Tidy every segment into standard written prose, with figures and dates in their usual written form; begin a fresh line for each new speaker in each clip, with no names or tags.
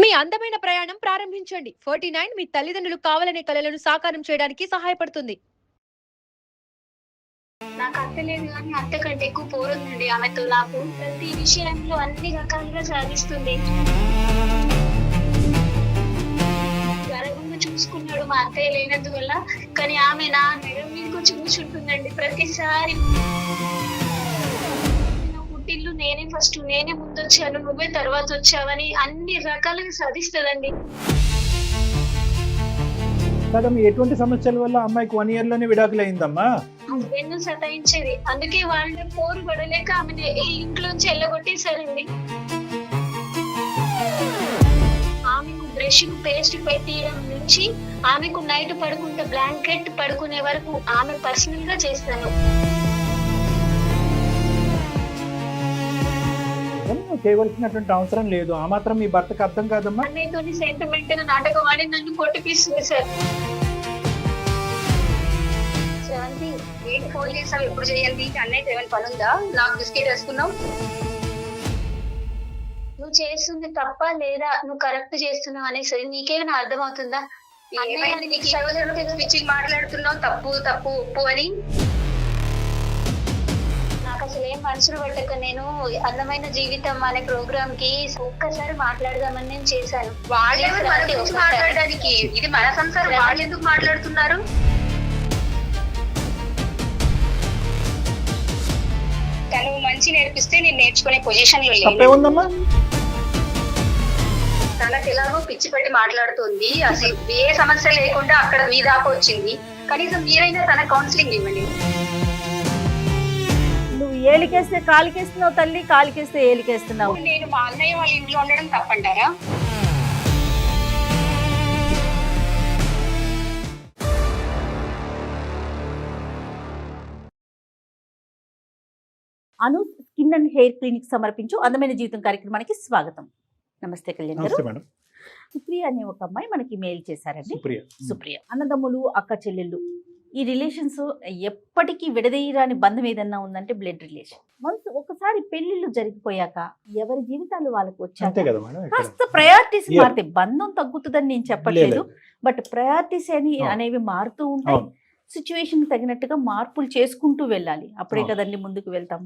మీ అందమైన ప్రయాణం ప్రారంభించండి. 49 మీ తల్లిదండ్రులు కావాలనే కలలను సాకారం చేయడానికి సహాయపడుతుంది.
నాకు అత్త లేదు కానీ అత్త కంటే ఎక్కువ పోరుందండి ఆమెతో. నాకు ప్రతి విషయంలో అన్ని రకాలుగా సాధిస్తుంది. గర్వంగా చూసుకున్నాడు మా అత్తయ్య లేనందువల్ల, కానీ ఆమె నా మెడ మీదకి వచ్చి కూర్చుంటుందండి ప్రతిసారి. పుట్టిల్లు నేనే ఫస్ట్, నేనే ముందొచ్చాను, నువ్వే తర్వాత వచ్చావని అన్ని రకాలుగా సాధిస్తుందండి.
కదమ్మా, ఎటువంటి సమస్యల వల్ల అమ్మాయికి 1 year లోనే విడాకులు అయిందమ్మా?
హస్బెండ్ సతాయించేది, అందుకే వాళ్ళ పోరు పడలేక ఆమెను ఈ ఇంట్లోంచి వెళ్ళగొట్టేశారండి. ఆమెకు బ్రష్ పేస్ట్ పెట్టియడం నుంచి ఆమెకు నైట్ పడుకుంటే బ్లాంకెట్ పడుకునే వరకు ఆమె పర్సనల్ గా చేస్తాను.
చేయవలసినటువంటి అవసరం లేదు. ఆ మాత్రం మీ భర్తకు అర్థం కాదమ్మా?
అన్నయ్యతోని సెంటిమెంట్ నాటకం ఆడి నన్ను కొట్టిపిస్తుంది సార్.
ఏంటి ఫోన్ చేసావు? ఎప్పుడు చేయండి? అన్నయ్య ఏమైనా పని ఉందా? నాకు బిస్కెట్ వేసుకున్నావు.
నువ్వు చేస్తుంది తప్ప లేదా నువ్వు కరెక్ట్ చేస్తున్నావు అనేసి నీకేమైనా అర్థం అవుతుందా?
ఏమైంది నీకు? పిచ్చికి మాట్లాడుతున్నావు, తప్పు తప్పు ఉప్పు అని.
నాకు అసలు ఏం మనసులు పట్టక నేను అందమైన జీవితం అనే ప్రోగ్రామ్ కి ఒక్కసారి మాట్లాడదామని నేను చేశాను.
వాళ్ళెవరు మన గురించి మాట్లాడడానికి? ఇది మన సంసారం, వాళ్ళు ఎందుకు మాట్లాడుతున్నారు? తను మంచి నేర్పిస్తే నేను నేర్చుకునే పొజిషన్ లో
తప్పేముందమ్మా?
తనకు ఎలాగో పిచ్చి పెట్టి మాట్లాడుతుంది. అసలు ఏ సమస్య లేకుండా అక్కడ మీ దాకా వచ్చింది. కనీసం మీరైనా తన కౌన్సిలింగ్ ఇవ్వండి.
నువ్వు ఏలికేస్తే కాలికేస్తున్నావు తల్లి, కాలికేస్తే ఏలికేస్తున్నావు.
నేను మా అన్నయ్య వాళ్ళ ఇంట్లో ఉండడం తప్పంటారా?
అను స్కిన్ అండ్ హెయిర్ క్లినిక్ సమర్పించు అందమైన జీవితం కార్యక్రమానికి స్వాగతం. నమస్తే కళ్యాణ్ గారు. సుప్రియ అనే ఒక అమ్మాయి మనకి మెయిల్ చేశారండి. సుప్రియ అన్నదమ్ములు, అక్క చెల్లెళ్ళు, ఈ రిలేషన్స్ ఎప్పటికీ విడదీయరాని బంధం ఏదన్నా ఉందంటే బ్లడ్ రిలేషన్. వన్స్ ఒకసారి పెళ్లిళ్ళు జరిగిపోయాక ఎవరి జీవితాలు వాళ్ళకి వచ్చాక కాస్త ప్రయారిటీస్ మారుతాయి. బంధం తగ్గుతుందని నేను చెప్పట్లేదు, బట్ ప్రయారిటీస్ అనేవి మారుతూ ఉంటాయి. సిచ్యువేషన్ తగినట్టుగా మార్పులు చేసుకుంటూ వెళ్ళాలి, అప్పుడే కదండి ముందుకు వెళ్తాం.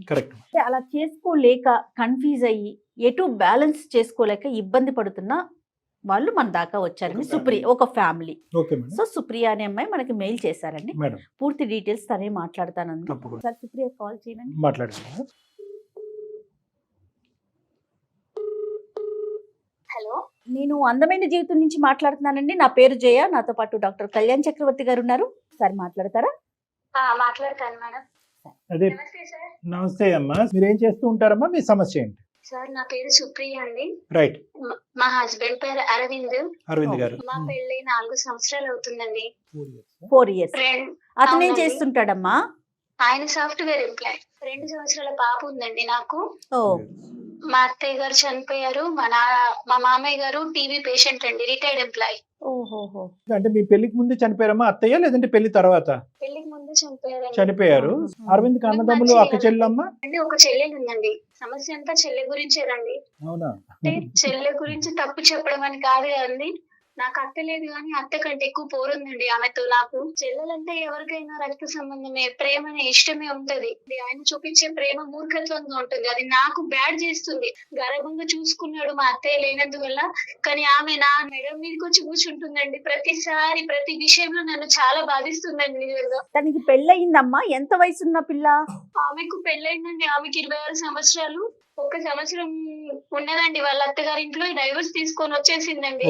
అలా చేసుకోలేక కన్ఫ్యూజ్ అయ్యి ఎటు బ్యాలెన్స్ చేసుకోలేక ఇబ్బంది పడుతున్న వాళ్ళు మన దాకా వచ్చారండి. సుప్రియ ఒక ఫ్యామిలీ. సో సుప్రియ అనే అమ్మాయి మనకి మెయిల్ చేశారండి. పూర్తి డీటెయిల్స్ తనే మాట్లాడతానండి. సార్ సుప్రియ కాల్ చేయండి.
హలో,
నేను అందమైన జీవితం నుంచి మాట్లాడుతున్నానండి. నా పేరు జయ, నాతో పాటు డాక్టర్ కళ్యాణ్ చక్రవర్తి గారు ఉన్నారు. సార్ మాట్లాడతారా?
మాట్లాడతాను మేడం. నమస్తే సార్.
నమస్తే అమ్మా, మీరేం చేస్తూ ఉంటారమ్మా? మీ సమస్య ఏంటి?
సార్ నా పేరు సుప్రియ అండి.
రైట్.
మా హస్బెండ్ పేరు అరవింద్
గారు.
మా పెళ్లి 4 సంవత్సరాలు అవుతుందండి.
4 years. అతను ఏం చేస్తుంటాడమ్మా?
ఆయన సాఫ్ట్వేర్ ఎంప్లాయ్. 2 సంవత్సరాల పాప ఉందండి నాకు. మా అత్తయ్య గారు చనిపోయారు. మా మామయ్య గారు టీవీ పేషెంట్ అండి, రిటైర్డ్ ఎంప్లాయ్.
ఓహోహో.
అంటే మీ పెళ్లికి ముందు చనిపోయారమ్మా అత్తయ్య, లేదంటే పెళ్లి తర్వాత?
పెళ్లికి ముందు
చనిపోయారు. అరవింద్ అన్నదమ్ములు, అక్క చెల్లెమ్మా?
ఒక చెల్లెలు ఉందండి. సమస్య అంతా చెల్లె గురించేనండి.
అవునా?
అంటే చెల్లె గురించి తప్పు చెప్పడం అని కాదు కదండి. నాకు అత్త లేదు కానీ అత్త కంటే ఎక్కువ పోరుందండి ఆమెతో. నాకు చెల్లెలంటే ఎవరికైనా రక్త సంబంధమే, ప్రేమనే, ఇష్టమే ఉంటది. ఆయన చూపించే ప్రేమ మూర్ఖత్వంగా ఉంటుంది, అది నాకు బ్యాడ్ చేస్తుంది. గర్వంగా చూసుకున్నాడు మా అత్తయ్య లేనందువల్ల, కానీ ఆమె నా మెడ మీదకి వచ్చి కూర్చుంటుందండి ప్రతిసారి. ప్రతి విషయంలో నన్ను చాలా బాధిస్తుందండి. నిజంగా
తనకి పెళ్ళయిందమ్మా? ఎంత వయసున్న పిల్ల?
ఆమెకు పెళ్ళైందండి. ఆమెకి 26 సంవత్సరాలు. 1 సంవత్సరం ఉన్నదండి వాళ్ళ అత్తగారి ఇంట్లో, డైవర్స్ తీసుకొని వచ్చేసిందండి.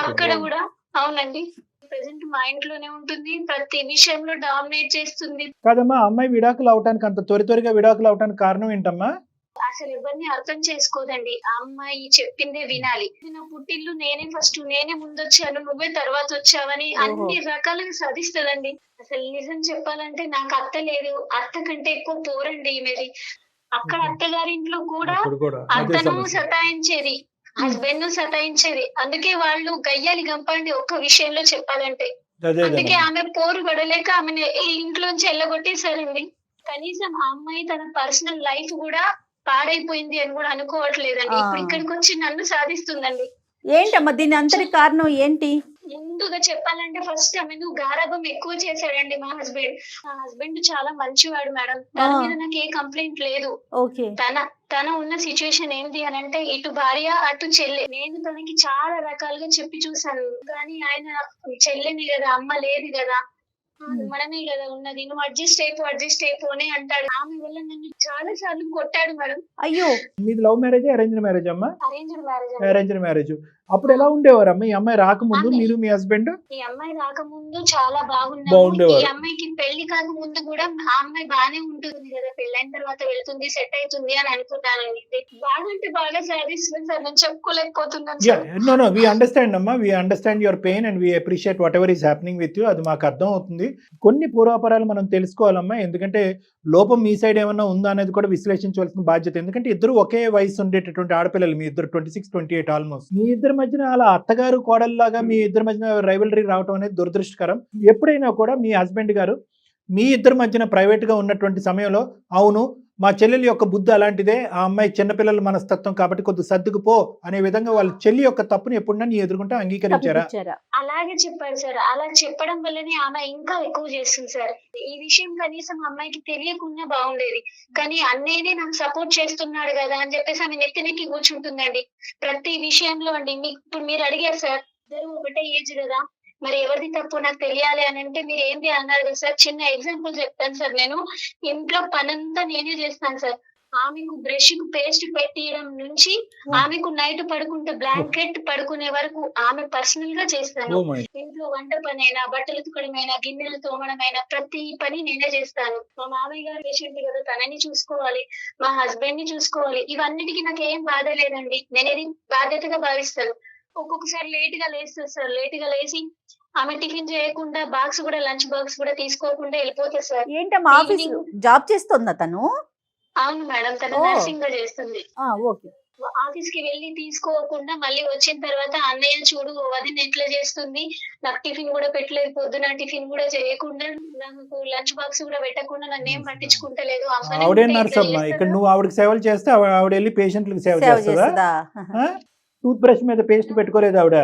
అక్కడ కూడా అవునండి. ప్రెసెంట్ మా ఇంట్లోనే ఉంటుంది, ప్రతి విషయంలో డామినేట్ చేస్తుంది.
కాదమ్మా, అమ్మాయి విడాకులు అవటానికి అంత త్వరగా విడాకులు అవటానికి కారణం ఏంటమ్మా?
అసలు ఎవరిని అర్థం చేసుకోదండి. ఆ అమ్మాయి చెప్పిందే వినాలి. నా పుట్టిల్లు నేనే ఫస్ట్, నేనే ముందొచ్చాను, నువ్వే తర్వాత వచ్చావని అన్ని రకాలుగా సాధిస్తుందండి. అసలు నిజం చెప్పాలంటే నాకు అత్త లేదు, అత్త కంటే ఎక్కువ పోరండి ఈమెది. అక్కడ అత్తగారింట్లో కూడా అతను సతాయించేది, హస్బెండ్ సతాయించేది. అందుకే వాళ్ళు గయ్యాలి గంపండి ఒక్క విషయంలో చెప్పాలంటే. అందుకే ఆమె పోరు పడలేక ఆమెను ఈ ఇంట్లోంచి వెళ్ళగొట్టేశారండి. కనీసం ఆ అమ్మాయి తన పర్సనల్ లైఫ్ కూడా పాడైపోయింది అని కూడా అనుకోవట్లేదండి. ఇప్పుడు ఇక్కడికి వచ్చి నన్ను సాధిస్తుందండి.
ఏంటమ్మా దీని అంతటి కారణం ఏంటి?
ముందుగా చెప్పాలంటే ఫస్ట్ ఆమెను గారాబం ఎక్కువ చేశాడండి మా హస్బెండ్ చాలా మంచివాడు మేడం. తన మీద నాకు ఏ కంప్లైంట్ లేదు.
ఓకే.
తన ఉన్న సిచ్యువేషన్ ఏంటి అని అంటే ఇటు భార్య అటు చెల్లె. నేను తనకి చాలా రకాలుగా చెప్పి చూసాను, కానీ ఆయన చెల్లెని కదా, అమ్మ లేదు కదా, మనమే కదా ఉన్నది, నువ్వు అడ్జస్ట్ అయిపో అని అంటాడు. ఆమె వల్ల నన్ను చాలా సార్లు కొట్టాడు మేడం.
అయ్యో,
మీది లవ్ మ్యారేజ్ అరేంజ్డ్ మ్యారేజ్ అమ్మా?
Arranged marriage.
Arranged marriage. అప్పుడు ఎలా ఉండేవారు అమ్మ? ఈ అమ్మాయి రాకముందు మీరు మీ హస్బెండ్?
ఈ అమ్మాయి రాకముందు చాలా బాగున్నారు. ఈ అమ్మాయికి పెళ్లి కాకముందు కూడా ఆ అమ్మాయి బాగానే ఉంటుంది కదా, పెళ్ళైన తర్వాత వెళ్తుంది, సెట్ అవుతుంది అని అనుకున్నానండి. బాగా అంటే బాగా సాధిస్తుంది సార్, నేను చెప్పుకోలేకపోతున్నాను సార్.
నో వి అండర్స్టాండ్ అమ్మా, we understand your pain and we appreciate whatever is happening with you. అది మాకు అర్థం అవుతుంది. కొన్ని పూర్వాపరాలు మనం తెలుసుకోవాలమ్మా, ఎందుకంటే లోపం మీ సైడ్ ఏమన్నా ఉందా అనేది కూడా విశ్లేషించవలసిన బాధ్యత. ఎందుకంటే ఇద్దరు ఒకే వయసు ఉండేటటువంటి ఆడపిల్లలు, మీ ఇద్దరు 26, 28 ఆల్మోస్ట్. మీ ఇద్దరి మధ్యన అలా అత్తగారు కోడల్లాగా మీ ఇద్దరి మధ్యన రైవలరీ రావడం అనేది దురదృష్టకరం. ఎప్పుడైనా కూడా మీ హస్బెండ్ గారు మీ ఇద్దరి మధ్యన ప్రైవేట్ గా ఉన్నటువంటి సమయంలో, అవును మా చెల్లెలి యొక్క బుద్ధి అలాంటిదే, ఆ అమ్మాయి చిన్నపిల్లల మనస్తత్వం కాబట్టి కొద్ది సర్దుకుపో అనే విధంగా వాళ్ళ చెల్లి యొక్క తప్పుని ఎప్పుడన్నా నీ ఎదుర్కొంటే అంగీకరించారా?
అలాగే చెప్పాడు సార్. అలా చెప్పడం వల్లనే ఆమె ఇంకా ఎక్కువ చేస్తుంది సార్. ఈ విషయం కనీసం అమ్మాయికి తెలియకుండా బాగుండేది, కానీ అన్నయ్యనే నాకు సపోర్ట్ చేస్తున్నాడు కదా అని చెప్పేసి ఆమె నెత్తినెక్కి కూర్చుంటుందండి ప్రతి విషయంలో అండి. ఇప్పుడు మీరు అడిగారు సార్, ఇద్దరు ఒకటే ఏజ్ కదా, మరి ఎవరిది తప్పు నాకు తెలియాలి అని అంటే మీరు ఏంటి అన్నారు కదా సార్. చిన్న ఎగ్జాంపుల్ చెప్తాను సార్. నేను ఇంట్లో పనంతా నేనే చేస్తాను సార్. ఆమెకు బ్రష్ కు పేస్ట్ పెట్టియడం నుంచి ఆమెకు నైట్ పడుకుంటే బ్లాంకెట్ పడుకునే వరకు ఆమె పర్సనల్ గా చేస్తాను. ఇంట్లో వంట పని అయినా, బట్టలు తుక్కడమైనా, గిన్నెలు తోమడమైనా ప్రతి పని నేనే చేస్తాను. మా మామయ్య గారు పేషెంట్ కదా, తనని చూసుకోవాలి, మా హస్బెండ్ ని చూసుకోవాలి. ఇవన్నిటికీ నాకు ఏం బాధ లేదండి, నేను ఇది బాధ్యతగా భావిస్తాను. ఒక్కొక్కసారి లేట్ గా లేస్తుంది సార్. లేట్ గా లేచి ఆమె టిఫిన్ చేయకుండా బాక్స్ కూడా, లంచ్ బాక్స్ కూడా తీసుకోకుండా వెళ్ళిపోతుంది సార్.
ఏంటమ్మా ఆఫీస్ జాబ్ చేస్తుందా తను?
అవును మేడం, తను నర్సింగ్ గా చేస్తుంది.
ఓకే.
ఆఫీస్ కి వెళ్ళి తీసుకోకుండా మళ్ళీ వచ్చిన తర్వాత అన్నయ్య చూడు వదిన ఎట్లా చేస్తుంది, నాకు టిఫిన్ కూడా పెట్టలేదు, పొద్దున టిఫిన్ కూడా చేయకుండా, నాకు లంచ్ బాక్స్ కూడా పెట్టకుండా నన్ను ఏం పట్టించుకుంటలేదు.
ఆవిడే నర్స్ అమ్మా, ఇక్కడ నువ్వు ఆవిడకి సేవలు చేస్తే ఆవిడ వెళ్ళి పేషెంట్లకు సేవ చేస్తుందా? టూత్ బ్రష్ మీద పేస్ట్ పెట్టుకోలేదు ఆవిడ?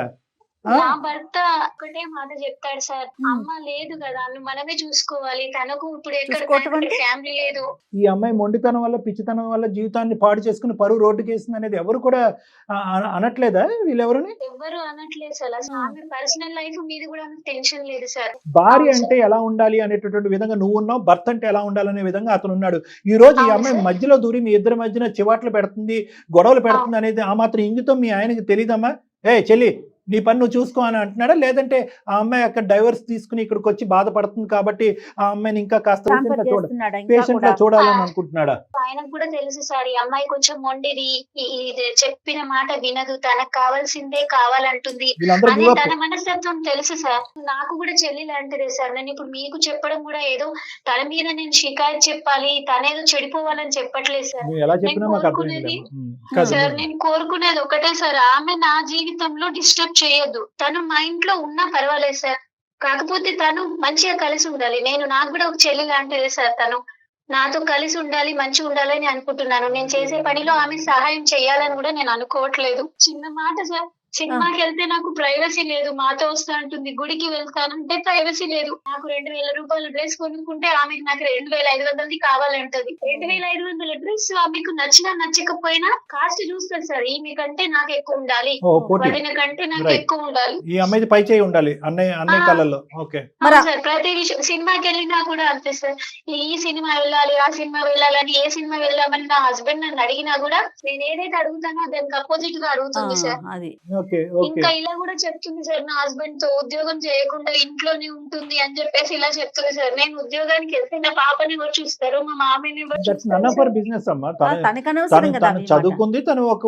నా భర్త ఒకటే మాట చెప్తాడు సార్, అమ్మ లేదు కదా, మనమే చూసుకోవాలి, తనకు ఇప్పుడు ఎక్కడ ఫ్యామిలీ లేదు.
ఈ అమ్మాయి మొండితనం వల్ల, పిచ్చితనం వల్ల జీవితాన్ని పాడు చేసుకుని పరువు రోడ్డుకి వేస్తుంది అనేది ఎవరు కూడా అనట్లేదా? వీళ్ళెవరుని
ఎవరు అనట్లేదు సార్. ఆమె పర్సనల్ లైఫ్ మీద కూడా టెన్షన్ లేదు సార్.
భార్య అంటే ఎలా ఉండాలి అనేటటువంటి విధంగా నువ్వు ఉన్నావు, భర్త అంటే ఎలా ఉండాలనే విధంగా అతను ఉన్నాడు. ఈ రోజు ఈ అమ్మాయి మధ్యలో దూరి మీ ఇద్దరి మధ్యన చివాట్లు పెడుతుంది, గొడవలు పెడుతుంది అనేది ఆ మాత్రం ఇంగితం మీ ఆయనకి తెలియదమ్మా? చెల్లి నీ పని నువ్వు చూసుకో అని అంటున్నాడా? లేదంటే ఆ అమ్మాయి అక్కడ డైవర్స్ తీసుకుని ఇక్కడికి వచ్చి బాధపడుతుంది కాబట్టి ఆ అమ్మాయిని ఇంకా కాస్త పేషెంట్ గా చూడాలని అనుకుంటున్నాడా?
ఆయనకు కూడా తెలుసు సార్, ఈ అమ్మాయి కొంచెం మొండిది, చెప్పిన మాట వినదు, తనకు కావాల్సిందే కావాలంటుంది అని తన మనస్తత్వం తెలుసు సార్. నాకు కూడా చెల్లి లాంటిదే సార్. నేను ఇప్పుడు మీకు చెప్పడం కూడా ఏదో తన మీద నేను షికాయత్ చెప్పాలి, తనేదో చెడిపోవాలని చెప్పట్లేదు సార్. నేను కోరుకునేది ఒకటే సార్, ఆమె నా జీవితంలో డిస్టర్బ్ చేయొద్దు. తను మా ఇంట్లో ఉన్నా పర్వాలేదు సార్, కాకపోతే తను మంచిగా కలిసి ఉండాలి. నాకు కూడా ఒక చెల్లి లాంటిదే సార్. తను నాతో కలిసి ఉండాలి, మంచిగా ఉండాలని అనుకుంటున్నాను. నేను చేసే పనిలో ఆమె సహాయం చేయాలని కూడా నేను అనుకోవట్లేదు. చిన్న మాట సార్, సినిమాకి వెళ్తే నాకు ప్రైవసీ లేదు, మాతో వస్తా అంటుంది. గుడికి వెళ్తానంటే ప్రైవసీ లేదు. నాకు 2000 రూపాయల డ్రెస్ కొనుక్కుంటే ఆమెకు నాకు 2500 కావాలంటది. 2500 డ్రెస్ ఆమెకు నచ్చినా నచ్చకపోయినా కాస్ట్ చూస్తారు సార్. ఈమె కంటే నాకు ఎక్కువ ఉండాలి, వదిన కంటే నాకు ఎక్కువ ఉండాలి,
ఈ అమ్మాయి పై చేయి ఉండాలి అన్నయ్య కళ్ళల్లో. Okay
sir. ప్రతి విషయం సినిమాకి వెళ్ళినా కూడా అంతే సార్. ఈ సినిమా వెళ్ళాలి, ఆ సినిమా వెళ్ళాలని, ఏ సినిమా వెళ్ళామని నా హస్బెండ్ నన్ను అడిగినా కూడా నేను ఏదైతే అడుగుతానో దానికి అపోజిట్ గా అడుగుతుంది సార్. ఇంకా ఇలా కూడా చెప్తుంది సార్, నా హస్బెండ్ తో ఉద్యోగం చేయకుండా ఇంట్లోనే ఉంటుంది అని చెప్పేసి ఇలా చెప్తుంది సార్. నేను ఉద్యోగానికి వెళ్తే నా పాపని ఎవరు చూస్తారు, మా మామయ్యని ఎవరు చూస్తారు?
బిజినెస్ అమ్మా, తను చదువుకుంది, తను ఒక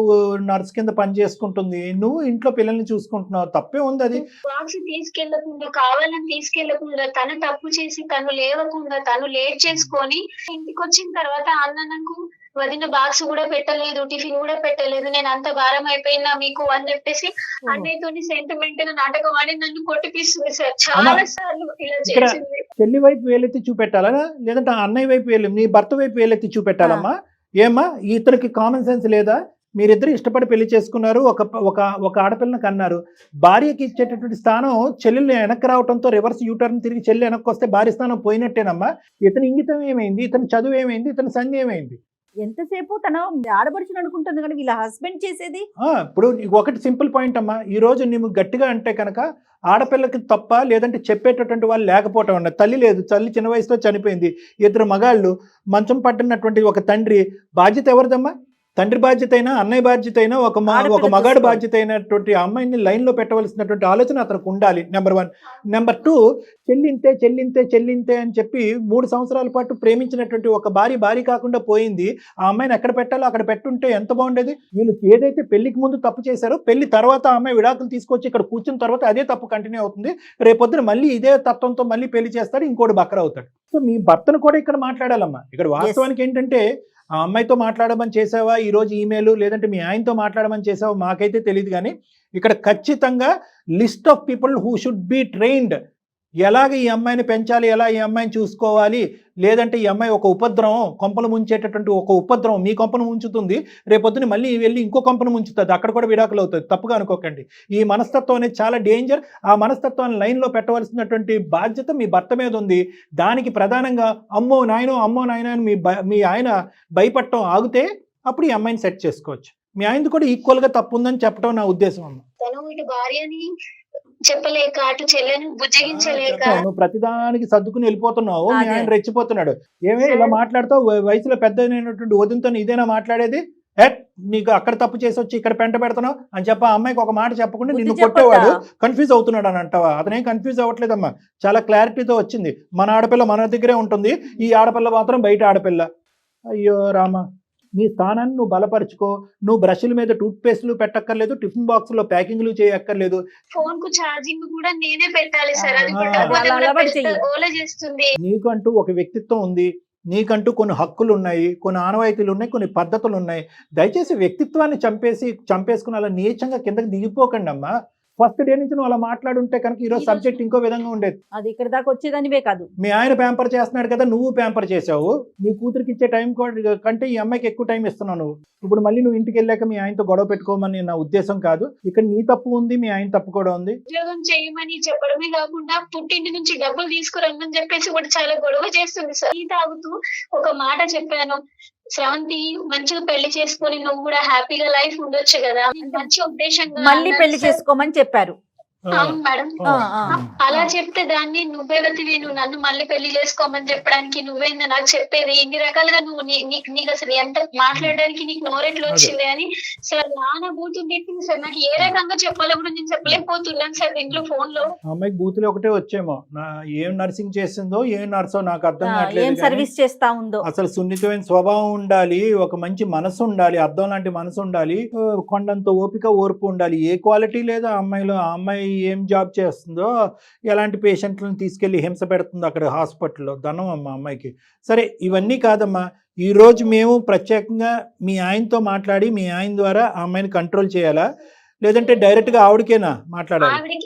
నర్స్ కింద పని చేసుకుంటుంది, నువ్వు ఇంట్లో పిల్లల్ని చూసుకుంటున్నావు, తప్పే ఉంది. అది
బాక్స్ తీసుకెళ్లకుండా, కావాలని తీసుకెళ్లకుండా, తను తప్పు చేసి తను లేవకుండా, తను లేట్ చేసుకొని ఇంటికి వచ్చిన తర్వాత అన్న నాకు వదిన బాక్స్ కూడా పెట్టలేదు, టిఫిన్ కూడా పెట్టలేదు, నేను అంత భారం అయిపోయినా మీకు అని చెప్పేసి అన్నయ్యతో సెంటిమెంట్ గా నాటకం ఆడి నన్ను కొట్టిపిస్తుంది సార్. చాలా సార్లు ఇలా చేసింది.
చెల్లి వైపు వేలెత్తి చూపెట్టాలా, లేదంటే అన్నయ్య వైపు నీ భర్త వైపు వేలెత్తి చూపెట్టాలమ్మా? ఏమ్మా ఇతనికి కామన్ సెన్స్ లేదా? మీరిద్దరు ఇష్టపడి పెళ్లి చేసుకున్నారు, ఒక ఒక ఒక ఆడపిల్లని కన్నారు. భార్యకి ఇచ్చేటటువంటి స్థానం చెల్లెలు వెనక్కి రావడంతో రివర్స్ యూటర్న్ తిరిగి చెల్లి వెనక్కి వస్తే భార్య స్థానం పోయినట్టేనమ్మా. ఇతని ఇంగితం ఏమైంది, ఇతని చదువు ఏమైంది, ఇతని సంధి ఏమైంది?
ఎంతసేపు తన ఆడపడుచుని అనుకుంటుంది కానీ వీళ్ళ హస్బెండ్ చేసేది.
ఇప్పుడు ఒకటి సింపుల్ పాయింట్ అమ్మా, ఈ రోజు నువ్వు గట్టిగా అంటే కనుక ఆడపిల్లకి తప్ప, లేదంటే చెప్పేటటువంటి వాళ్ళు లేకపోవటం అన్న. తల్లి లేదు, తల్లి చిన్న వయసులో చనిపోయింది. ఇద్దరు మగాళ్ళు, మంచం పట్టినటువంటి ఒక తండ్రి. బాధ్యత ఎవరిదమ్మా? తండ్రి బాధ్యత అయినా, అన్నయ్య బాధ్యత అయినా, ఒక మగాడు బాధ్యత అయినటువంటి అమ్మాయిని లైన్లో పెట్టవలసినటువంటి ఆలోచన అతనికి ఉండాలి. నెంబర్ 1. నెంబర్ 2, చెల్లింతే చెల్లింతే చెల్లింతే అని చెప్పి 3 సంవత్సరాల పాటు ప్రేమించినటువంటి ఒక భార్య కాకుండా పోయింది. ఆ అమ్మాయిని ఎక్కడ పెట్టాలో అక్కడ పెట్టుంటే ఎంత బాగుండేది. వీళ్ళు ఏదైతే పెళ్లికి ముందు తప్పు చేశారో, పెళ్లి తర్వాత ఆ అమ్మాయి విడాకులు తీసుకొచ్చి ఇక్కడ కూర్చున్న తర్వాత అదే తప్పు కంటిన్యూ అవుతుంది. రేపొద్దున మళ్ళీ ఇదే తత్వంతో మళ్ళీ పెళ్లి చేస్తాడు, ఇంకోటి బక్కర అవుతాడు. సో మీ భర్తను కూడా ఇక్కడ మాట్లాడాలమ్మా. ఇక్కడ వాస్తవానికి ఏంటంటే, ఆ అమ్మాయితో మాట్లాడమని చేసావా ఈరోజు ఈమెయిల్, లేదంటే మీ ఆయనతో మాట్లాడమని చేసావా మాకైతే తెలియదు. కానీ ఇక్కడ ఖచ్చితంగా list of people who should be trained. ఎలాగ ఈ అమ్మాయిని పెంచాలి, ఎలా ఈ అమ్మాయిని చూసుకోవాలి, లేదంటే ఈ అమ్మాయి ఒక ఉపద్రవం, కొంపలు ముంచేటటువంటి ఒక ఉపద్రవం, మీ కొంపను ముంచుతుంది, రేపొద్దున మళ్ళీ వెళ్ళి ఇంకో కొంపను ముంచుతుంది, అక్కడ కూడా విడాకులు అవుతుంది. తప్పుగా అనుకోకండి. ఈ మనస్తత్వం అనేది చాలా డేంజర్. ఆ మనస్తత్వాన్ని లైన్లో పెట్టవలసినటువంటి బాధ్యత మీ భర్త మీద ఉంది. దానికి ప్రధానంగా అమ్మో నాయనో అని మీ ఆయన భయపడటం ఆగితే అప్పుడు ఈ అమ్మాయిని సెట్ చేసుకోవచ్చు. మీ ఆయనది కూడా ఈక్వల్గా తప్పు ఉందని చెప్పడం నా ఉద్దేశం అమ్మ.
తను ఇటు భార్యని చెప్పలేక, అటు చెల్లెని బుజ్జగించలేక,
నువ్వు ప్రతిదానికి సర్దుకుని వెళ్ళిపోతున్నావు. మీ ఆయన రెచ్చిపోతున్నాడు. ఏమే ఇలా మాట్లాడుతావు? వయసులో పెద్దనైనటువంటి వదినతో ఇదేనా మాట్లాడేది? నీకు అక్కడ తప్పు చేసి వచ్చి ఇక్కడ పెంట పెడతావు అని చెప్పి ఆ అమ్మాయికి ఒక మాట చెప్పకుండా నిన్ను కొట్టేవాడు కన్ఫ్యూజ్ అవుతున్నాడు అని అంటావా? అతనేం కన్ఫ్యూజ్ అవ్వట్లేదమ్మా, చాలా క్లారిటీతో వచ్చింది. మన ఆడపిల్ల మన దగ్గరే ఉంటుంది, ఈ ఆడపిల్ల మాత్రం బయట ఆడపిల్ల. అయ్యో రామా, నీ స్థానాన్ని నువ్వు బలపరుచుకో. నువ్వు బ్రష్ల మీద టూత్ పేస్ట్లు పెట్టక్కర్లేదు, టిఫిన్ బాక్స్ లో ప్యాకింగ్లు చేయక్కర్లేదు.
ఫోన్ కు ఛార్జింగ్ కూడా నేనే పెట్టాలి సార్, అది కూడా ఓలా చేస్తుంది.
నీకంటూ ఒక వ్యక్తిత్వం ఉంది, నీకంటూ కొన్ని హక్కులు ఉన్నాయి, కొన్ని ఆనవాయితీలు ఉన్నాయి, కొన్ని పద్ధతులు ఉన్నాయి. దయచేసి వ్యక్తిత్వాన్ని చంపేసుకుని అలా నీచంగా కిందకి దిగిపోకండి అమ్మా. ఫస్ట్ డే నుంచి నువ్వు అలా మాట్లాడుంటే కనుక ఈరోజు సబ్జెక్ట్ ఇంకో విధంగా ఉండేది.
అది ఇక్కడ దాకా వచ్చేదానివే కాదు.
మీ ఆయన ప్యాంపర్ చేస్తున్నాడు కదా, నువ్వు ప్యాంపర్ చేసావు. నీ కూతురికి ఇచ్చే టైం కంటే ఈ అమ్మాయికి ఎక్కువ టైం ఇస్తున్నావు నువ్వు. ఇప్పుడు మళ్ళీ నువ్వు ఇంటికి వెళ్ళాక మీ ఆయనతో గొడవ పెట్టుకోమని నా ఉద్దేశం కాదు. ఇక్కడ నీ తప్పు ఉంది, మీ ఆయన తప్పు కూడా ఉంది.
ఉద్యోగం చేయమని చెప్పడమే కాకుండా పుట్టింటి నుంచి డబ్బులు తీసుకురమ్మని చెప్పేసి కూడా చాలా గొడవ చేస్తుంది సార్. ఈ తాగుతూ ఒక మాట చెప్పాను, శ్రవంతి మంచిగా పెళ్లి చేసుకొని నువ్వు కూడా హ్యాపీగా లైఫ్ ఉండొచ్చు కదా, మంచి ఉద్దేశంగా
మళ్ళీ పెళ్లి చేసుకోమని చెప్పారు.
అవును మేడం. అలా చెప్తే దాన్ని నువ్వెవతివి, నువ్వు నన్ను మళ్ళీ పెళ్లి చేసుకోమని చెప్పడానికి నువ్వేంది నాకు చెప్పేది, ఇన్ని రకాలుగా నువ్వు నీకు అసలు ఎంత మాట్లాడడానికి నీకు నోరెట్లు వచ్చింది అని సార్ నాన్న బూతులు తిట్టింది సార్. నాకు ఏ రకంగా చెప్పాలో కూడా నేను చెప్పలేకపోతున్నాను సార్ ఇంట్లో ఫోన్ లో.
అమ్మాయికి బూతులు ఒకటే వచ్చేమో, ఏం నర్సింగ్ చేసిందో ఏం నర్సో నాకు అర్థం కావట్లేదు.
సర్వీస్ చేస్తా ఉందో.
అసలు సున్నితమైన స్వభావం ఉండాలి, ఒక మంచి మనసు ఉండాలి, అద్దం లాంటి మనసు ఉండాలి, కొండంత ఓపిక ఓర్పు ఉండాలి. ఏ క్వాలిటీ లేదా అమ్మాయిలో? ఆ అమ్మాయి ఏం జాబ్ చేస్తుందో, ఎలాంటి పేషెంట్లను తీసుకెళ్లి హింస పెడుతుందో అక్కడ హాస్పిటల్లో, ధనం అమ్మ అమ్మాయికి. సరే, ఇవన్నీ కాదమ్మా. ఈ రోజు మేము ప్రత్యేకంగా మీ ఆయనతో మాట్లాడి మీ ఆయన ద్వారా ఆ అమ్మాయిని కంట్రోల్ చేయాలా, లేదంటే డైరెక్ట్ గా ఆవిడకేనా మాట్లాడాలి?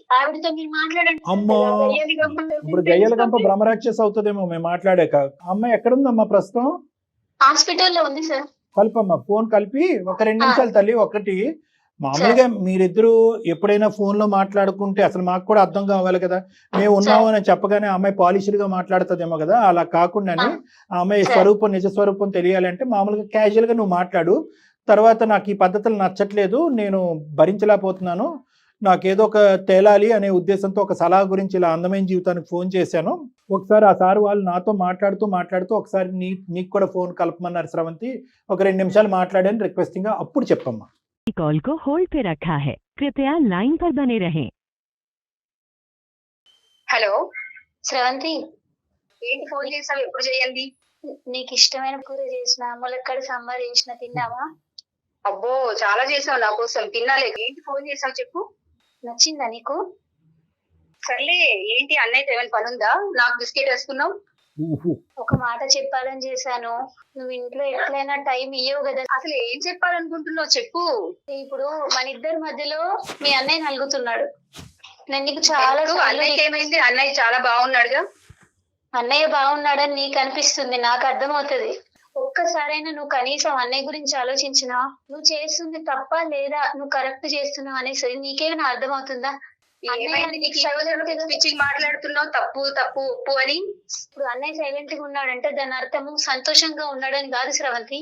అమ్మో, ఇప్పుడు గయ్యల గంప బ్రహ్మరాక్షస్ అవుతుందేమో మేము మాట్లాడాక. అమ్మాయి ఎక్కడుందమ్మా ప్రస్తుతం?
హాస్పిటల్లో ఉంది సార్.
కల్పమ్మా, ఫోన్ కలిపి ఒక 2 నిమిషాలు తల్లి. ఒకటి, మామూలుగా మీరిద్దరూ ఎప్పుడైనా ఫోన్ లో మాట్లాడుకుంటే అసలు మాకు కూడా అర్థం కావాలి కదా. మేము ఉన్నాము అని చెప్పగానే అమ్మాయి పాలిష్డ్ గా మాట్లాడుతుందేమో కదా, అలా కాకుండానే ఆ అమ్మాయి స్వరూపం, నిజ స్వరూపం తెలియాలంటే మామూలుగా క్యాజువల్ గా నువ్వు మాట్లాడు. తర్వాత నాకు ఈ పద్ధతులు నచ్చట్లేదు, నేను భరించలేకపోతున్నాను, నాకేదో ఒక తేలాలి అనే ఉద్దేశంతో ఒక సలహా గురించి ఇలా అందమైన జీవితానికి ఫోన్ చేశాను. ఒకసారి ఆ సార్ వాళ్ళు నాతో మాట్లాడుతూ ఒకసారి నీకు కూడా ఫోన్ కలపమన్నారు శ్రవంతి. ఒక 2 నిమిషాలు మాట్లాడాను రిక్వెస్టింగ్ గా, అప్పుడు చెప్పమ్మా.
कॉल को होल्ड पे रखा है, कृपया लाइन पर बने रहें।
హలో
శ్రవంతి,
ఏంటి ఫోన్ చేసావు? ఎప్పుడు చేయండి?
నీకు ఇష్టమైన కూర చేసిన, ములక్కడ సాంబార్ చేసిన, తిన్నావా?
అబ్బో, చాలా చేసావు నా కోసం, తినాలే. ఏంటి ఫోన్ చేసావు చెప్పు.
నచ్చిందా నీకు?
సర్లే, ఏంటి అన్నయ్యతో ఏమైనా పని ఉందా? నాకు బిస్కెట్ వేసుకున్నావు.
ఒక మాట చెప్పాలని చేశాను, నువ్వు ఇంట్లో ఎట్లయినా టైం ఇయ్యవు కదా.
అసలు ఏం చెప్పాలనుకుంటున్నావు చెప్పు.
ఇప్పుడు మన ఇద్దరి మధ్యలో మీ అన్నయ్య నలుగుతున్నాడు. నేను నీకు చాలా,
అన్నయ్యకి ఏమైంది? అన్నయ్య చాలా బాగున్నాడుగా.
అన్నయ్య బాగున్నాడని నీకు అనిపిస్తుంది, నాకు అర్థమవుతుంది. ఒక్కసారైనా నువ్వు కనీసం అన్నయ్య గురించి ఆలోచించినా? నువ్వు చేస్తుంది తప్ప లేదా నువ్వు కరెక్ట్ చేస్తున్నావు అనేసి నీకేమైనా అర్థమవుతుందా?
ఏమైంది నీకు? పిచ్చి మాట్లాడుతున్నావు, తప్పు తప్పు ఉప్పు అని.
ఇప్పుడు అన్నయ్య సైలెంట్ గా ఉన్నాడంటే దాని అర్థము సంతోషంగా ఉన్నాడని కాదు శ్రవంతి.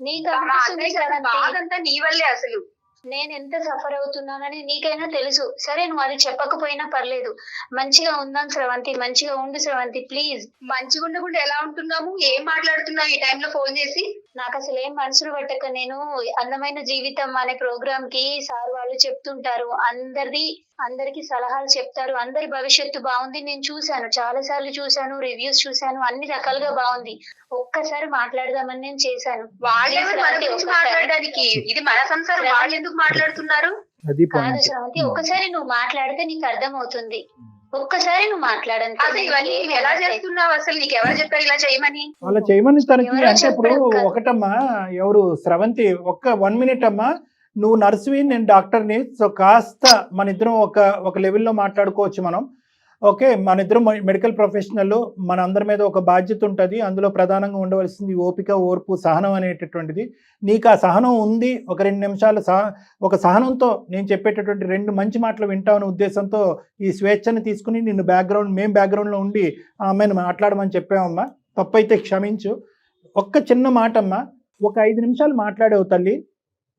నీకు
మా
అనిపిస్తుంది
అన్నయ్య
శ్రవంతి,
బాధంతా నీ వల్లే అసలు.
నేను ఎంత సఫర్ అవుతున్నానని నీకైనా తెలుసు. సరే నువ్వు అది చెప్పకపోయినా పర్లేదు. మంచిగా ఉందాం శ్రవంతి, మంచిగా ఉండు శ్రవంతి ప్లీజ్.
మంచిగా ఉండకుండా ఎలా ఉంటున్నాము? ఏం మాట్లాడుతున్నావు ఈ టైంలో ఫోన్ చేసి?
నాకు అసలు ఏం మనసులు పట్టక నేను అందమైన జీవితం అనే ప్రోగ్రామ్ కి సార్ వాళ్ళు చెప్తుంటారు, అందరికి సలహాలు చెప్తారు, అందరి భవిష్యత్తు బాగుంది. నేను చూశాను, చాలా సార్లు చూశాను, రివ్యూస్ చూశాను, అన్ని రకాలుగా బాగుంది. ఒక్కసారి మాట్లాడదామని నేను చేశాను.
వాళ్ళెవరు మన గురించి మాట్లాడడానికి? ఇది మన సంసారం, వాళ్ళు ఎందుకు మాట్లాడుతున్నారు?
అది
కాదు
పాయింట్.
శ్రవంతి, ఒక్కసారి నువ్వు మాట్లాడితే నీకు అర్థం అవుతుంది. ఒక్కసారి నువ్వు మాట్లాడంతే.
అసలు ఇవన్నీ నువ్వు ఎలా చేస్తున్నావు? అసలు నీకు ఎవరు చెప్పారు ఇలా చేయమని?
అలా చేయమని తనకి
ఎవరో
అంటే ఇప్పుడు
చెప్పారు కదా.
ఒకటమ్మా, ఎవరు శ్రవంతి, 1 మినిట్ అమ్మా, నువ్వు నర్సువి, నేను డాక్టర్ని. సో కాస్త మన ఇద్దరం ఒక లెవెల్లో మాట్లాడుకోవచ్చు మనం. ఓకే, మన ఇద్దరం మెడికల్ ప్రొఫెషనల్, మన అందరి మీద ఒక బాధ్యత ఉంటుంది. అందులో ప్రధానంగా ఉండవలసింది ఓపిక, ఓర్పు, సహనం అనేటటువంటిది. నీకు ఆ సహనం ఉంది. ఒక 2 నిమిషాలు ఒక సహనంతో నేను చెప్పేటటువంటి 2 మంచి మాటలు వింటామనే ఉద్దేశంతో ఈ స్వేచ్ఛను తీసుకుని మేము బ్యాక్గ్రౌండ్లో ఉండి ఆ అమ్మాయిని మాట్లాడమని చెప్పామమ్మా. తప్పైతే క్షమించు. ఒక్క చిన్న మాట అమ్మా, ఒక 5 నిమిషాలు మాట్లాడావు తల్లి.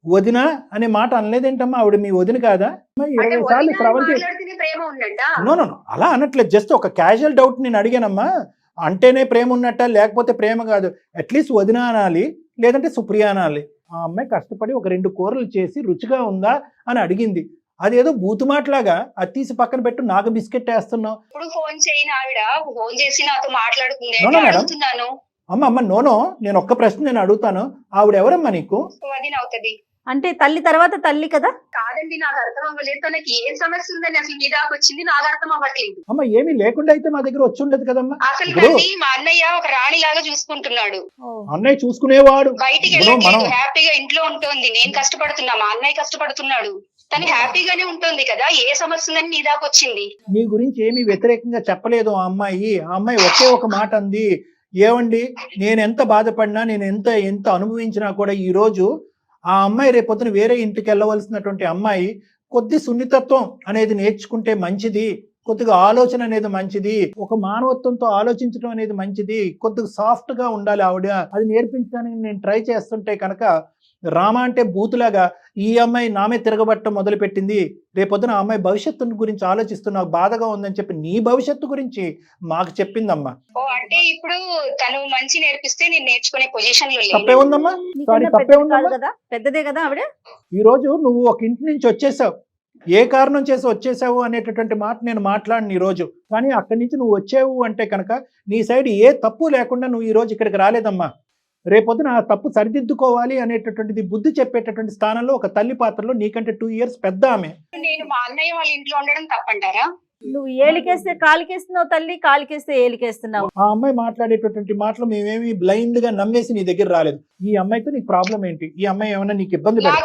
వదిన అనే మాట అనలేదేంటమ్మా? ఆవిడ మీ వదిన కాదా?
అంటే
20 సార్లు
వదిన
శ్రవంతి.
మాట్లాడితేనే ప్రేమ ఉన్నట్టా?
నో అలా అనట్లేదు. జస్ట్ ఒక క్యాజువల్ డౌట్ నేను అడిగానమ్మా. అంటేనే ప్రేమ ఉన్నట్ట, లేకపోతే ప్రేమ కాదు. అట్లీస్ట్ వదిన అనాలి, లేదంటే సుప్రియ అనాలి. ఆ అమ్మాయి కష్టపడి ఒక 2 కూరలు చేసి రుచిగా ఉందా అని అడిగింది. అదేదో బూతుమాట్లాగా అది తీసి పక్కన పెట్టు, నాకు బిస్కెట్ వేస్తున్నావు.
ఇప్పుడు ఫోన్ చేయని ఆవిడ ఫోన్ చేసి నాతో మాట్లాడుతుంది
No, no,
అంటే
madam.
అడుగుతున్నాను.
అమ్మ నోనో, నేను ఒక్క ప్రశ్న నేను అడుగుతాను. ఆవిడ ఎవరమ్మా నీకు?
వదిన అవుతుంది.
అంటే తల్లి తర్వాత తల్లి కదా.
కాదండి, నాకు అర్థం అవ్వలేదు. తనకి ఏం సమస్య ఉందని అసలు మీ దాకా వచ్చింది నాకు అర్థం అవ్వట్లేదు.
అమ్మ ఏమీ లేకుండా అయితే మా దగ్గర వచ్చి ఉండదు కదమ్మా.
అసలు
ఇప్పుడు
తల్లి మా అన్నయ్య ఒక రాణిలాగా చూసుకుంటున్నాడు.
అన్నయ్య చూసుకునేవాడు.
బయటికి
ఇప్పుడు మనం
వెళ్ళట్లేదు, హ్యాపీగా ఇంట్లో ఉంటుంది. నేను కష్టపడుతున్నా, మా అన్నయ్య కష్టపడుతున్నాడు. తను హ్యాపీగానే ఉంటుంది కదా. ఏ సమస్య ఉందని నీ దాకా వచ్చింది?
నీ గురించి ఏమీ వ్యతిరేకంగా చెప్పలేదు ఆ అమ్మాయి. ఆ అమ్మాయి ఒకే ఒక మాట అంది, ఏమండి నేను ఎంత బాధపడినా, నేను ఎంత అనుభవించినా కూడా ఈరోజు ఆ అమ్మాయి రేపొద్దున వేరే ఇంటికి వెళ్ళవలసినటువంటి అమ్మాయి కొద్ది సున్నితత్వం అనేది నేర్చుకుంటే మంచిది, కొద్దిగా ఆలోచన అనేది మంచిది, ఒక మానవత్వంతో ఆలోచించడం అనేది మంచిది, కొద్దిగా సాఫ్ట్ గా ఉండాలి ఆవిడ, అది నేర్పించడానికి నేను ట్రై చేస్తుంటే కనుక రామ అంటే బూతులాగా ఈ అమ్మాయి నామే తిరగబట్టడం మొదలుపెట్టింది. రేపొద్దున ఆ అమ్మాయి భవిష్యత్తు గురించి ఆలోచిస్తూ నాకు బాధగా ఉందని చెప్పి నీ భవిష్యత్తు గురించి మాకు చెప్పిందమ్మా.
ఓ అంటే ఇప్పుడు తను మంచి నేర్పిస్తే నేను నేర్చుకునే పొజిషన్ లో
తప్పే
లేను.
ఉందమ్మా? సారీ,
నీకన్నా
తప్పే
పెద్దది కాదు
ఉందమ్మా?
కదా, పెద్దదే కదా ఆవిడ.
ఈ రోజు నువ్వు ఒక ఇంటి నుంచి వచ్చేసావు, ఏ కారణం చేసి వచ్చేసావు అనేటటువంటి మాట నేను మాట్లాడిన ఈ రోజు. కానీ అక్కడి నుంచి నువ్వు వచ్చావు అంటే కనుక నీ సైడ్ ఏ తప్పు లేకుండా నువ్వు ఈ రోజు ఇక్కడికి రాలేదమ్మా. రేపొద్దున ఆ తప్పు సరిదిద్దుకోవాలి అనేటటువంటిది బుద్ధి చెప్పేటటువంటి స్థానంలో ఒక తల్లి పాత్రలో నీకంటే 2 years పెద్ద ఆమె.
నేను మా అన్నయ్య వాళ్ళ ఇంట్లో ఉండడం తప్పంటారా?
నువ్వు ఏలికేస్తే కాలికేస్తున్నావు తల్లి, కాలికేస్తే ఏలికేస్తున్నావు.
ఆ అమ్మాయి మాట్లాడేటటువంటి మాటలు మేమేమి బ్లైండ్ గా నమ్మేసి నీ దగ్గర రాలేదు. ఈ అమ్మాయితో నీకు ప్రాబ్లం ఏంటి? ఈ అమ్మాయి ఏమైనా నీకు ఇబ్బంది పెడుతుందా?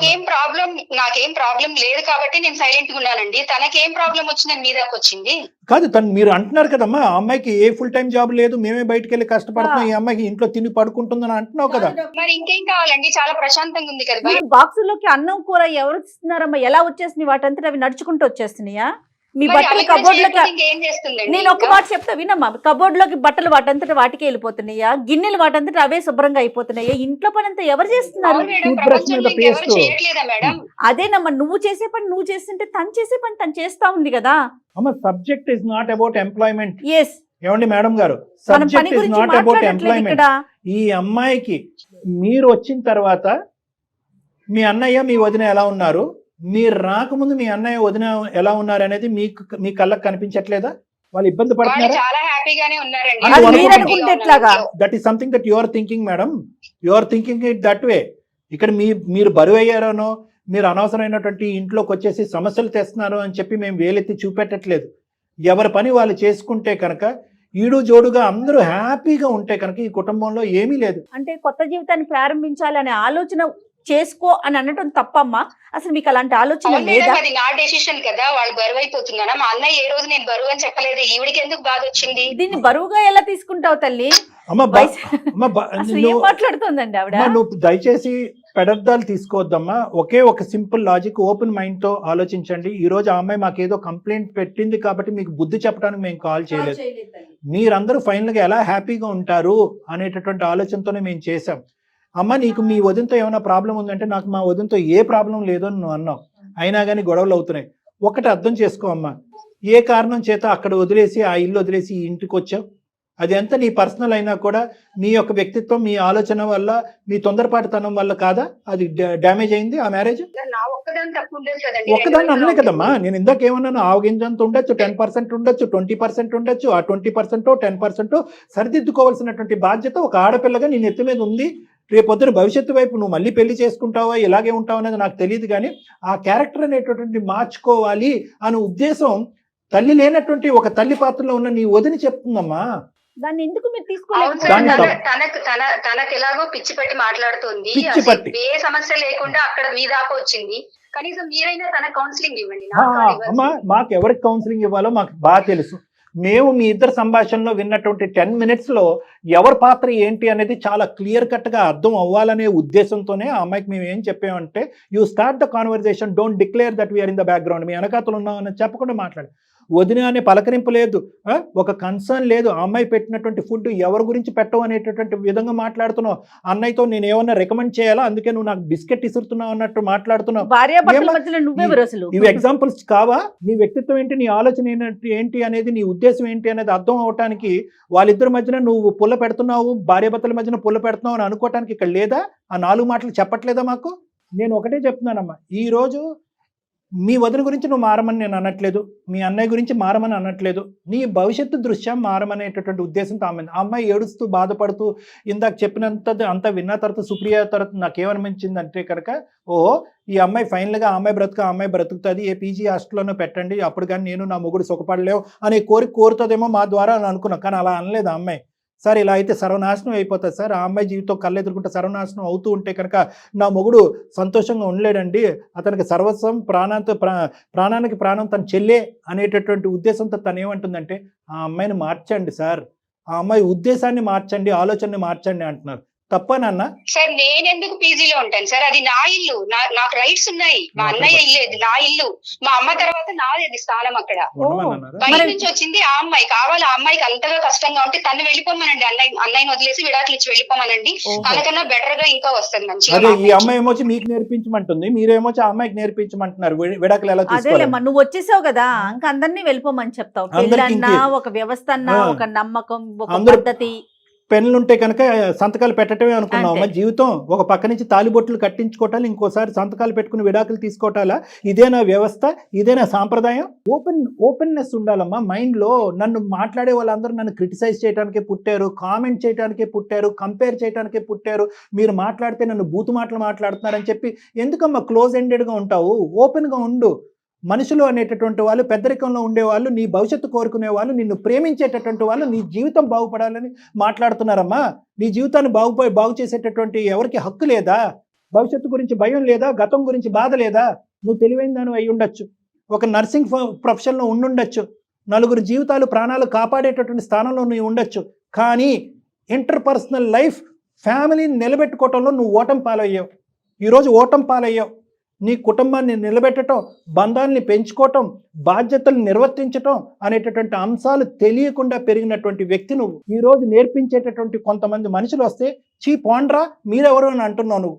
నాకేం ప్రాబ్లం లేదు కాబట్టి నేను సైలెంట్ గా ఉన్నానండి. తనకేం ప్రాబ్లం వచ్చిందని మీ దాకా వచ్చింది?
కాదు, తను మీరు అంటున్నారు కదమ్మా, ఆ అమ్మాయికి ఏ ఫుల్ టైం జాబ్ లేదు, మేమే బయటకు వెళ్ళి కష్టపడుతున్నాం, ఈ అమ్మాయికి ఇంట్లో తిని పడుకుంటుందని అంటున్నావు కదా.
మరి ఇంకేం కావాలండి? చాలా ప్రశాంతంగా ఉంది కదా బయట.
బాక్సుల్లోకి అన్నం కూర ఎవరు ఇస్తున్నారమ్మా? ఎలా వచ్చేస్తున్నాయి? వాటంతా అవి నడుచుకుంటూ వచ్చేస్తున్నాయా? మీ
మరి
బట్టలు
అవి కూడా
కబోర్డ్ లోకి,
చేయకపోతే ఇంకేం చేస్తుందండి?
నేను ఒక మాట చెప్తా వినమ్మా, కబోర్డ్ లోకి బట్టలు వాటంతట వాటికి వెళ్ళిపోతున్నాయా? గిన్నెలు వాటంతట అవే శుభ్రంగా అయిపోతున్నాయా? ఇంట్లో పని అంతా ఎవరు చేస్తున్నారు?
అవును మేడం,
టూత్ బ్రష్
ప్రపంచంలో
మీద
ఇంకెవరు
పేస్ట్.
చేయట్లేదా మేడం?
అదేనమ్మా, నువ్వు చేసే పని నువ్వు చేస్తుంటే తను చేసే పని తను చేస్తా ఉంది కదా.
అమ్మ, subject is not about employment.
Yes,
ఏమండి మేడం గారు,
మనం పని
సబ్జెక్ట్ ఇస్
గురించి
నాట్ అబౌట్
మాట్లాడట్లేదు
ఎంప్లాయ్మెంట్.
ఇక్కడ.
ఈ అమ్మాయికి మీరు వచ్చిన తర్వాత మీ అన్నయ్య మీ వదిన ఎలా ఉన్నారు, మీరు రాకముందు మీ అన్నయ్య వదిన ఎలా ఉన్నారు అనేది మీ కళ్ళకు కనిపించట్లేదా? వాళ్ళు ఇబ్బంది
వాళ్ళు
పడుతున్నారా?
చాలా హ్యాపీగానే ఉన్నారండి.
అది
వాళ్ళు
మీరు
హ్యాపీగా
అనుకుంటే
ఉన్నారు
ఎట్లాగా?
ఇంట్లో.
That is something that you are thinking madam. You are thinking it that way. ఇక్కడ మీరు బరువు అయ్యారనో, మీరు అనవసరమైనటువంటి ఇంట్లోకి వచ్చేసి సమస్యలు తెస్తున్నారు అని చెప్పి మేము వేలెత్తి చూపెట్టట్లేదు. ఎవరి పని వాళ్ళు చేసుకుంటే కనుక, ఈడు జోడుగా అందరూ హ్యాపీగా ఉంటే కనుక ఈ కుటుంబంలో ఏమీ లేదు.
అంటే కొత్త జీవితాన్ని ప్రారంభించాలి అనే ఆలోచన చేసుకో అని అనటం తప్పమ్మా? అసలు మీకు అలాంటి ఆలోచన
అవును
లేదా?
మేడం, అది నా డెసిషన్ కదా. వాళ్ళు బరువు అయిపోతున్నారా? మా అన్నయ్య ఏ రోజు నేను బరువు అని చెప్పలేదు. ఈవిడికి ఎందుకు బాధ వచ్చింది?
దీన్ని బరువుగా ఎలా తీసుకుంటావు తల్లి?
అమ్మ
అసలు ఏం మాట్లాడుతుందండి ఆవిడ?
నువ్వు దయచేసి పెడర్థాలు తీసుకోవద్దమ్మా. ఒక సింపుల్ లాజిక్, ఓపెన్ మైండ్ తో ఆలోచించండి. ఈ రోజు ఆ అమ్మాయి మాకేదో కంప్లైంట్ పెట్టింది కాబట్టి మీకు బుద్ధి చెప్పడానికి మేము కాల్ చేయలేదు. మీరందరూ ఫైనల్ గా ఎలా హ్యాపీగా ఉంటారు అనేటటువంటి ఆలోచనతోనే మేము చేసాం. అమ్మ నీకు మీ వదినతో ఏమైనా ప్రాబ్లం ఉందంటే, నాకు మా వదినతో ఏ ప్రాబ్లం లేదో అని నువ్వు అన్నావు, అయినా కానీ గొడవలు అవుతున్నాయి. ఒకటి అర్థం చేసుకో అమ్మా, ఏ కారణం చేత అక్కడ వదిలేసి ఆ ఇల్లు వదిలేసి ఈ ఇంటికి వచ్చావు, అది ఎంత నీ పర్సనల్ అయినా కూడా మీ యొక్క వ్యక్తిత్వం, మీ ఆలోచన వల్ల, మీ తొందరపాటుతనం వల్ల కాదా అది డ్యామేజ్ అయింది ఆ మ్యారేజ్?
నా ఒక్కదాని తప్పు ఉండదు కదండి.
ఒక్కదాన్ని అనలే కదమ్మా, నేను ఇందాక ఏమన్నాను, ఆవగింజంత ఉండొచ్చు, 10% ఉండొచ్చు, 20% ఉండొచ్చు. ఆ 20% 10% సరిదిద్దుకోవాల్సినటువంటి బాధ్యత ఒక ఆడపిల్లగా నీ నెత్తి మీద ఉంది. రేపొద్దున భవిష్యత్తు వైపు నువ్వు మళ్ళీ పెళ్లి చేసుకుంటావా, ఇలాగే ఉంటావు అనేది నాకు తెలియదు, కానీ ఆ క్యారెక్టర్ అనేటటువంటి మార్చుకోవాలి అనే ఉద్దేశం తల్లి లేనటువంటి ఒక తల్లి పాత్రలో ఉన్న నీ వదిని చెప్తుందమ్మా.
దాన్ని ఎందుకు మీరు
అవును సార్, తనకు ఎలాగో పిచ్చి పట్టి మాట్లాడుతుంది.
పిచ్చి పట్టి.
ఏ సమస్య లేకుండా అక్కడ మీ దాకా వచ్చింది. కనీసం మీరైనా తన కౌన్సిలింగ్ ఇవ్వండి.
అమ్మా మాకు ఎవరికి కౌన్సిలింగ్ ఇవ్వాలో మాకు బాగా తెలుసు. మేము మీ ఇద్దరు సంభాషణలో విన్నటువంటి 10 minutes లో ఎవరి పాత్ర ఏంటి అనేది చాలా క్లియర్ కట్ గా అర్థం అవ్వాలనే ఉద్దేశంతోనే ఆ అమ్మాయికి మేము ఏం చెప్పామంటే, you start the conversation, don't declare that we are in the background. మీ వెనకాతలు ఉన్నామని చెప్పకుండా మాట్లాడు. వదిన అనే పలకరింపు లేదు, ఒక కన్సర్న్ లేదు. ఆ అమ్మాయి పెట్టినటువంటి ఫుడ్ ఎవరి గురించి పెట్టవు అనేటటువంటి విధంగా మాట్లాడుతున్నావు. అన్నయ్యతో నేను ఏమన్నా రికమెండ్ చేయాలా, అందుకే నువ్వు నాకు బిస్కెట్ ఇసురుతున్నావు అన్నట్టు మాట్లాడుతున్నావు. ఇవి ఎగ్జాంపుల్స్ కావా? నీ వ్యక్తిత్వం ఏంటి, నీ ఆలోచన ఏంటి అనేది, నీ ఉద్దేశం ఏంటి అనేది అర్థం అవటానికి వాళ్ళిద్దరి మధ్యన నువ్వు పుల్ల పెడుతున్నావు, భార్యాభర్తల మధ్యన పుల్ల పెడుతున్నావు అని అనుకోవటానికి ఇక్కడ లేదా? ఆ 4 మాటలు చెప్పట్లేదా మాకు? నేను ఒకటే చెప్తున్నానమ్మా, ఈ రోజు మీ వదిన గురించి నువ్వు మారమని నేను అనట్లేదు, మీ అన్నయ్య గురించి మారమని అనట్లేదు. నీ భవిష్యత్తు దృష్ట్యా మారమనేటటువంటి ఉద్దేశంతో ఆ అమ్మాయి ఏడుస్తూ బాధపడుతూ ఇందాక చెప్పినంత అంతా విన్న తర్వాత సుప్రియ తర్వాత నాకేమనిపించింది అంటే కనుక, ఓహో ఈ అమ్మాయి ఫైనల్గా ఆ అమ్మాయి బ్రతుకుతుంది, ఏ పీజీ హాస్టల్లోనూ పెట్టండి, అప్పుడు కానీ నేను నా మొగుడు సుఖపడలేవు అనే కోరుతుందేమో మా ద్వారా అని అనుకున్నాం. కానీ అలా అనలేదు ఆ అమ్మాయి. సార్ ఇలా అయితే సర్వనాశనం అయిపోతుంది సార్, ఆ అమ్మాయి జీవితం కళ్ళెదురుకుంటే సర్వనాశనం అవుతూ ఉంటే కనుక నా మొగుడు సంతోషంగా ఉండలేడండి, అతనికి సర్వస్వం ప్రాణానికి ప్రాణం తన చెల్లే అనేటటువంటి ఉద్దేశంతో తను ఏమంటుందంటే, ఆ అమ్మాయిని మార్చండి సార్, ఆ అమ్మాయి ఉద్దేశాన్ని మార్చండి, ఆలోచనని మార్చండి అంటున్నారు. తప్ప నాన్న?
సార్ నేను ఎందుకు పీజీలో ఉంటాను సార్, అది నా ఇల్లు, నాకు రైట్స్ ఉన్నాయి. మా అన్నయ్య ఇల్లు నా ఇల్లు, మా అమ్మ తర్వాత నాది స్థానం అక్కడ. బయట నుంచి వచ్చింది ఆ అమ్మాయి, కావాలి ఆ అమ్మాయికి అంతగా కష్టంగా ఉంటే తను వెళ్ళిపోమనండి, అన్నయ్యని వదిలేసి విడాకులు ఇచ్చి వెళ్ళిపోమనండి, తనకన్నా బెటర్ గా ఇంకా వస్తుంది మంచిగా.
ఈ అమ్మాయి ఏమొచ్చి మీకు నేర్పించమంటుంది, మీరేమొచ్చి ఆ అమ్మాయికి నేర్పించమంటున్నారు విడాకులు ఎలా తీసుకోవాలి.
నువ్వు వచ్చేసావు కదా, ఇంకా అందరినీ వెళ్ళిపోమని చెప్తావు. పెళ్ళన్నా ఒక వ్యవస్థ అన్నా, ఒక నమ్మకం, ఒక పద్ధతి.
పెన్నులుంటే కనుక సంతకాలు పెట్టడమే అనుకున్నావు. మా జీవితం ఒక పక్క నుంచి తాలిబొట్లు కట్టించుకోవటాలు, ఇంకోసారి సంతకాలు పెట్టుకుని విడాకులు తీసుకోవటాలా? ఇదేనా వ్యవస్థ, ఇదేనా సాంప్రదాయం? ఓపెన్నెస్ ఉండాలమ్మా మైండ్ లో. నన్ను మాట్లాడే వాళ్ళందరూ నన్ను క్రిటిసైజ్ చేయడానికే పుట్టారు, కామెంట్ చేయడానికే పుట్టారు, కంపేర్ చేయడానికే పుట్టారు. మీరు మాట్లాడితే నన్ను బూతు మాటలు మాట్లాడుతున్నారని చెప్పి ఎందుకమ్మా క్లోజ్ ఎండెడ్గా ఉంటావు? ఓపెన్గా ఉండు. మనుషులు అనేటటువంటి వాళ్ళు, పెద్దరికంలో ఉండేవాళ్ళు, నీ భవిష్యత్తు కోరుకునే వాళ్ళు, నిన్ను ప్రేమించేటటువంటి వాళ్ళు, నీ జీవితం బాగుపడాలని మాట్లాడుతున్నారమ్మా. నీ జీవితాన్ని బాగు చేసేటటువంటి ఎవరికి హక్కు లేదా? భవిష్యత్తు గురించి భయం లేదా? గతం గురించి బాధ లేదా? నువ్వు తెలివైన దానివి అయి ఉండొచ్చు, ఒక నర్సింగ్ ప్రొఫెషన్లో ఉండుండొచ్చు, నలుగురు జీవితాలు ప్రాణాలు కాపాడేటటువంటి స్థానంలో నువ్వు ఉండొచ్చు. కానీ ఇంటర్పర్సనల్ లైఫ్, ఫ్యామిలీని నిలబెట్టుకోవటంలో నువ్వు ఓటమి పాలయ్యావు. ఈరోజు ఓటమి పాలయ్యావు. నీ కుటుంబాన్ని నిలబెట్టడం, బంధాలని పెంచుకోవటం, బాధ్యతలు నిర్వర్తించటం అనేటటువంటి అంశాలు తెలియకుండా పెరిగినటువంటి వ్యక్తి నువ్వు. ఈరోజు నేర్పించేటటువంటి కొంతమంది మనుషులు వస్తే చీ పోండ్రా మీరెవరు అని అంటున్నావు నువ్వు.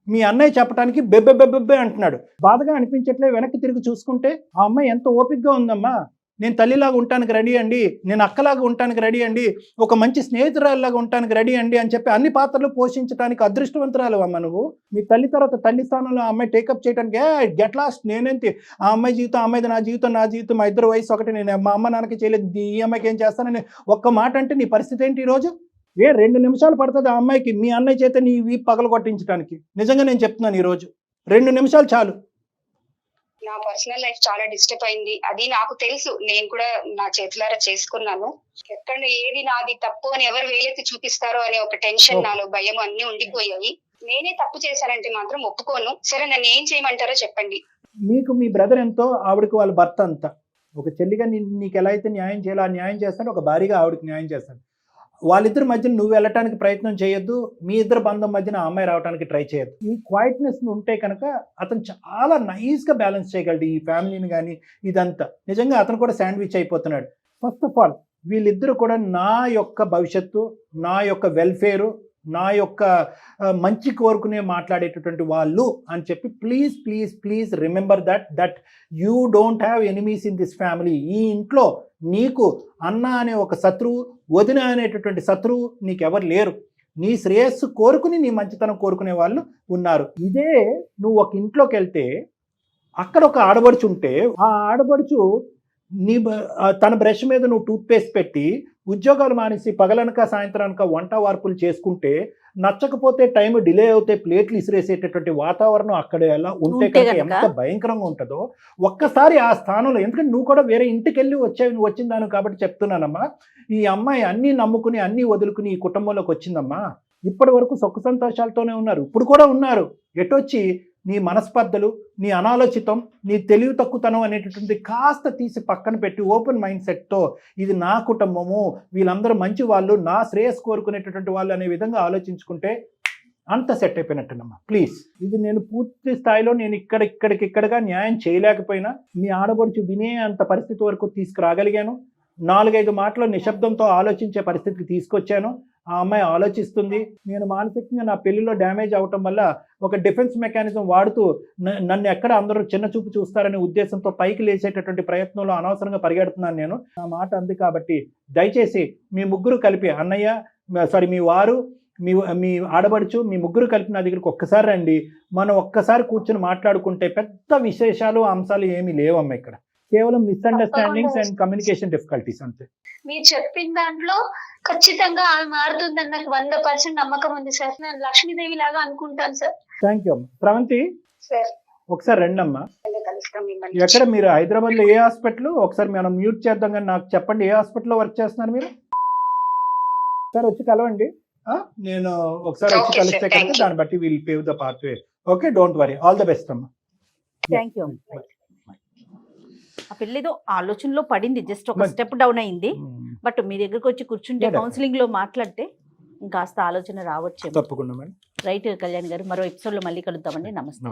మీ అన్నయ్య చెప్పడానికి బెబ్బెబ్బెబ్బెబ్బే అంటున్నాడు. బాధగా అనిపించట్లే వెనక్కి తిరిగి చూసుకుంటే? ఆ అమ్మాయి ఎంత ఓపికగా ఉందమ్మా. నేను తల్లిలాగా ఉండటానికి రెడీ అండి, నేను అక్కలాగా ఉండటానికి రెడీ అండి, ఒక మంచి స్నేహితురాల్లాగా ఉండటానికి రెడీ అండి అని చెప్పి అన్ని పాత్రలు పోషించడానికి అదృష్టవంతురాలు అమ్మ నువ్వు. మీ తల్లి తర్వాత తల్లి స్థానంలో ఆ అమ్మాయి టేకప్ చేయడానికి గెట్ లాస్ట్. నేనేంటి ఆ అమ్మాయి జీవితం, అమ్మాయిది నా జీవితం, మా ఇద్దరు వయసు ఒకటి, నేను మా అమ్మ నాన్నకి చేయలేదు, ఈ అమ్మాయికి ఏం చేస్తానని ఒక్క మాట అంటే నీ పరిస్థితి ఏంటి ఈరోజు? 2 నిమిషాలు పడుతుంది ఆ అమ్మాయికి మీ అన్నయ్య చేత నీ వీపు పగలు కొట్టించడానికి. నిజంగా నేను చెప్తున్నాను, ఈరోజు 2 నిమిషాలు చాలు.
నా పర్సనల్ లైఫ్ చాలా డిస్టర్బ్ అయింది, అది నాకు తెలుసు. నేను కూడా నా చేతులారా చేసుకున్నాను. ఎక్కడ ఏది నాది తప్పు అని ఎవరు వేలెత్తి చూపిస్తారో అనే ఒక టెన్షన్, నాలో భయం అన్ని ఉండిపోయాయి. నేనే తప్పు చేశానంటే మాత్రం ఒప్పుకోను. సరే నన్ను ఏం చేయమంటారో చెప్పండి.
మీకు మీ బ్రదర్ ఎంతో, ఆవిడకి వాళ్ళ భర్త అంతా. ఒక చెల్లిగా నీకు ఎలా అయితే న్యాయం చేయాలో ఆ న్యాయం చేస్తాడు, ఒక భార్యగా ఆవిడకి న్యాయం చేస్తాడు. వాళ్ళిద్దరి మధ్యన నువ్వు వెళ్ళటానికి ప్రయత్నం చేయొద్దు, మీ ఇద్దరు బంధం మధ్యన ఆ అమ్మాయి రావడానికి ట్రై చేయొద్దు. ఈ క్వైట్నెస్ ఉంటే కనుక అతను చాలా నైస్గా బ్యాలెన్స్ చేయగలడు ఈ ఫ్యామిలీని కానీ ఇదంతా. నిజంగా అతను కూడా శాండ్విచ్ అయిపోతున్నాడు. ఫస్ట్ ఆఫ్ ఆల్ వీళ్ళిద్దరూ కూడా నా యొక్క భవిష్యత్తు, నా యొక్క వెల్ఫేరు, నా యొక్క మంచి కోరుకునే మాట్లాడేటటువంటి వాళ్ళు అని చెప్పి please please please remember that you don't have enemies in this family. ఈ ఇంట్లో నీకు అన్న అనే ఒక శత్రువు, వదిన అనేటటువంటి శత్రువు నీకెవరు లేరు. నీ శ్రేయస్సు కోరుకుని నీ మంచితనం కోరుకునే వాళ్ళు ఉన్నారు. ఇదే నువ్వు ఒక ఇంట్లోకి వెళ్తే అక్కడ ఒక ఆడబడుచు ఉంటే ఆ ఆడబడుచు తన బ్రష్ మీద నువ్వు టూత్పేస్ట్ పెట్టి ఉద్యోగాలు మానేసి పగలనక సాయంత్రానిక వంట వార్పులు చేసుకుంటే నచ్చకపోతే టైం డిలే అవుతే ప్లేట్లు ఇసిరేసేటటువంటి వాతావరణం అక్కడ ఎలా ఉంటే కనుక ఎంత భయంకరంగా ఉంటుందో ఒక్కసారి ఆ స్థానంలో, ఎందుకంటే నువ్వు కూడా వేరే ఇంటికి వెళ్ళి నువ్వు వచ్చిందాను కాబట్టి చెప్తున్నానమ్మా. ఈ అమ్మాయి అన్నీ నమ్ముకుని అన్నీ వదులుకుని ఈ కుటుంబంలోకి వచ్చిందమ్మా. ఇప్పటి వరకు సుఖ సంతోషాలతోనే ఉన్నారు, ఇప్పుడు కూడా ఉన్నారు. ఎటొచ్చి నీ మనస్పర్ధలు, నీ అనాలోచితం, నీ తెలివి తక్కువతనం అనేటటువంటి కాస్త తీసి పక్కన పెట్టి ఓపెన్ మైండ్ సెట్తో ఇది నా కుటుంబము, వీళ్ళందరూ మంచి వాళ్ళు, నా శ్రేయస్ కోరుకునేటటువంటి వాళ్ళు అనే విధంగా ఆలోచించుకుంటే అంత సెట్ అయిపోయినట్టునమ్మా. ప్లీజ్, ఇది నేను పూర్తి స్థాయిలో నేను ఇక్కడికిక్కడగా న్యాయం చేయలేకపోయినా మీ ఆడబడుచు వినే అంత పరిస్థితి వరకు తీసుకురాగలిగాను. 4-5 మాటలు నిశ్శబ్దంతో ఆలోచించే పరిస్థితికి తీసుకొచ్చాను. ఆ అమ్మాయి ఆలోచిస్తుంది. నేను మానసికంగా నా పెళ్లిలో డ్యామేజ్ అవటం వల్ల ఒక డిఫెన్స్ మెకానిజం వాడుతూ నన్ను ఎక్కడ అందరూ చిన్న చూపు చూస్తారనే ఉద్దేశంతో పైకి లేచేటటువంటి ప్రయత్నంలో అనవసరంగా పరిగెడుతున్నాను నేను. నా మాట అంది కాబట్టి దయచేసి మీ ముగ్గురు కలిపి మీ వారు, మీ ఆడబడుచు, మీ ముగ్గురు కలిపి నా దగ్గరికి ఒక్కసారి రండి. మనం ఒక్కసారి కూర్చొని మాట్లాడుకుంటే పెద్ద విశేషాలు అంశాలు ఏమీ లేవమ్మా. ఇక్కడ కేవలం మిస్అండర్స్టాండింగ్స్ అండ్ కమ్యూనికేషన్ డిఫికల్టీస్ అంతే.
మీరు చెప్పిన దాంట్లో ఖచ్చితంగా ఆమె మారుతుందని నాకు 100% నమ్మకం ఉంది సార్. నేను లక్ష్మీదేవి లాగా అనుకుంటాను సార్.
థ్యాంక్ యూ అమ్మా. స్రవంతి
సార్
ఒకసారి రండి అమ్మా.
కలుస్తాం మిమ్మల్ని.
ఎక్కడ మీరు హైదరాబాద్ లో ఏ హాస్పిటల్? ఒకసారి మనం మ్యూట్ చేద్దాం కానీ నాకు చెప్పండి, ఏ హాస్పిటల్లో వర్క్ చేస్తున్నారు మీరు? సార్ వచ్చి కలవండి. నేను ఒకసారి వచ్చి కలిస్తే కనుక దాన్ని బట్టి will pave the pathway. Okay, don't worry. All the best అమ్మా.
Thank you. ఆ పిల్లేదో ఆలోచనలో పడింది, జస్ట్ ఒక స్టెప్ డౌన్ అయింది. బట్ మీ దగ్గరకు వచ్చి కూర్చుంటే కౌన్సిలింగ్ లో మాట్లాడితే ఇంకాస్త ఆలోచన రావచ్చు.
తప్పకుండా మేడం.
రైట్ కళ్యాణ్ గారు, మరో ఎపిసోడ్ లో మళ్ళీ కలుద్దామండి. నమస్తే.